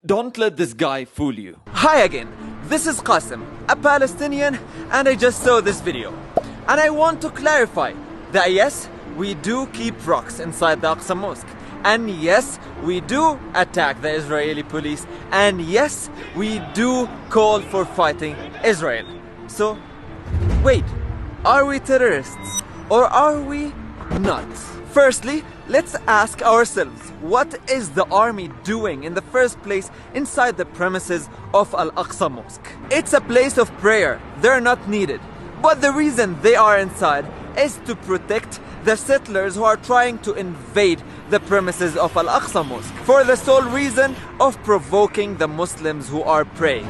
Don't let this guy fool you. Hi again, this is Qasim, a Palestinian, and I just saw this video. And I want to clarify that yes, we do keep rocks inside the Aqsa Mosque. And yes, we do attack the Israeli police. And yes, we do call for fighting Israel. So, wait, are we terrorists or are we not? Firstly, let's ask ourselves, what is the army doing in the first place inside the premises of Al-Aqsa Mosque? It's a place of prayer, they're not needed. But the reason they are inside is to protect the settlers who are trying to invade the premises of Al-Aqsa Mosque for the sole reason of provoking the Muslims who are praying.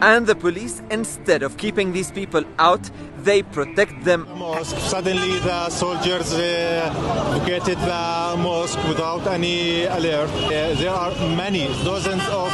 And the police, instead of keeping these people out, they protect them. Mosque. Suddenly the soldiers vacated the mosque without any alert. There are many, dozens of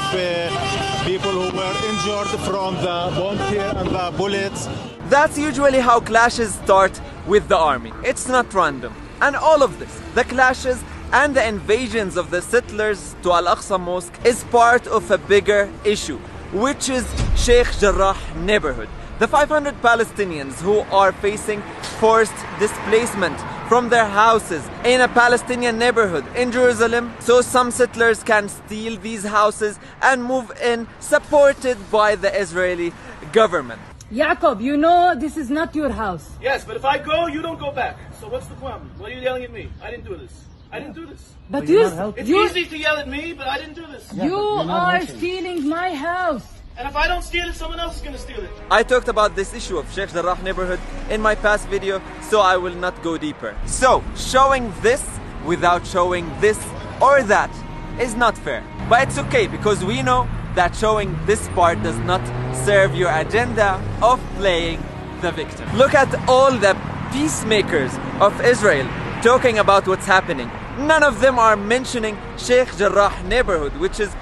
people who were injured from the bomb here and the bullets. That's usually how clashes start with the army. It's not random. And all of this, the clashes and the invasions of the settlers to Al-Aqsa Mosque, is part of a bigger issue, which is Sheikh Jarrah neighborhood. The 500 Palestinians who are facing forced displacement from their houses in a Palestinian neighborhood in Jerusalem, so some settlers can steal these houses and move in, supported by the Israeli government. Jacob, you know this is not your house. Yes, but if I go, you don't go back. So what's the problem? Why are you yelling at me? I didn't do this. I didn't do this. But It's easy to yell at me, but I didn't do this. you are stealing my house. And if I don't steal it, someone else is going to steal it. I talked about this issue of Sheikh Jarrah neighborhood in my past video, so I will not go deeper. So, showing this without showing this or that is not fair. But it's okay, because we know that showing this part does not serve your agenda of playing the victim. Look at all the peacemakers of Israel talking about what's happening. None of them are mentioning Sheikh Jarrah neighborhood, which is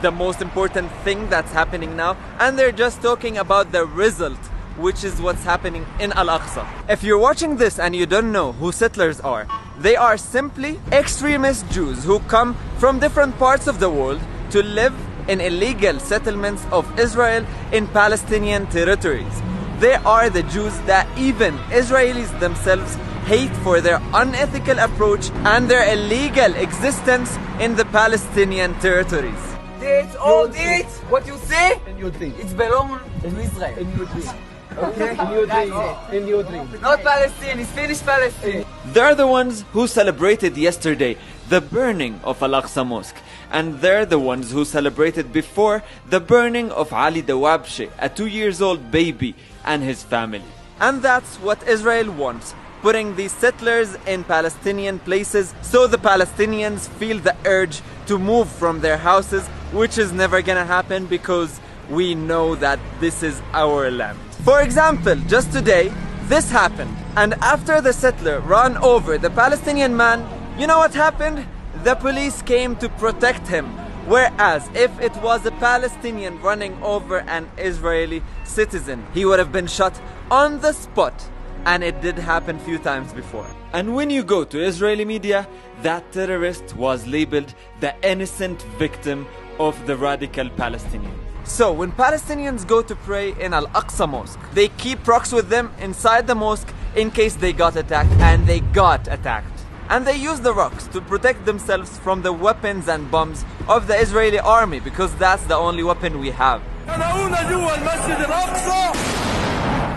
the most important thing that's happening now, and they're just talking about the result, which is what's happening in Al-Aqsa. If you're watching this and you don't know who settlers are, they are simply extremist Jews who come from different parts of the world to live in illegal settlements of Israel in Palestinian territories. They are the Jews that even Israelis themselves hate for their unethical approach and their illegal existence in the Palestinian territories. It's all it. What you say? In your dream. It's belong to Israel. In your dream. Okay? In your dream. In your dream. Not Palestine. It's finished Palestine. They're the ones who celebrated yesterday the burning of Al-Aqsa Mosque. And they're the ones who celebrated before the burning of Ali Dawabshe, a 2-year-old baby, and his family. And that's what Israel wants, putting these settlers in Palestinian places so the Palestinians feel the urge to move from their houses, which is never gonna happen because we know that this is our land. For example, just today, this happened, and after the settler ran over the Palestinian man, you know what happened? The police came to protect him. Whereas if it was a Palestinian running over an Israeli citizen, he would have been shot on the spot. And it did happen few times before. And when you go to Israeli media, that terrorist was labeled the innocent victim of the radical Palestinians. So when Palestinians go to pray in Al-Aqsa Mosque, they keep rocks with them inside the mosque in case they got attacked, and they got attacked. And they use the rocks to protect themselves from the weapons and bombs of the Israeli army, because that's the only weapon we have.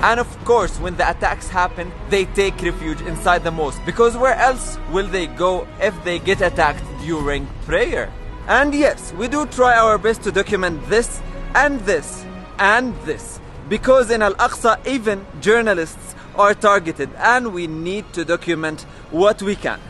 And of course, when the attacks happen, they take refuge inside the mosque, because where else will they go if they get attacked during prayer? And yes, we do try our best to document this and this and this, because in Al-Aqsa even journalists are targeted, and we need to document what we can.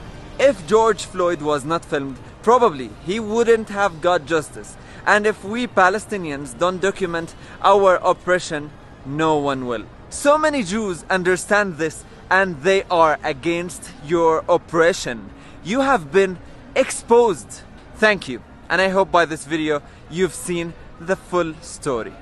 If George Floyd was not filmed, probably he wouldn't have got justice. And if we Palestinians don't document our oppression, no one will. So many Jews understand this, and they are against your oppression. You have been exposed. Thank you. And I hope by this video you've seen the full story.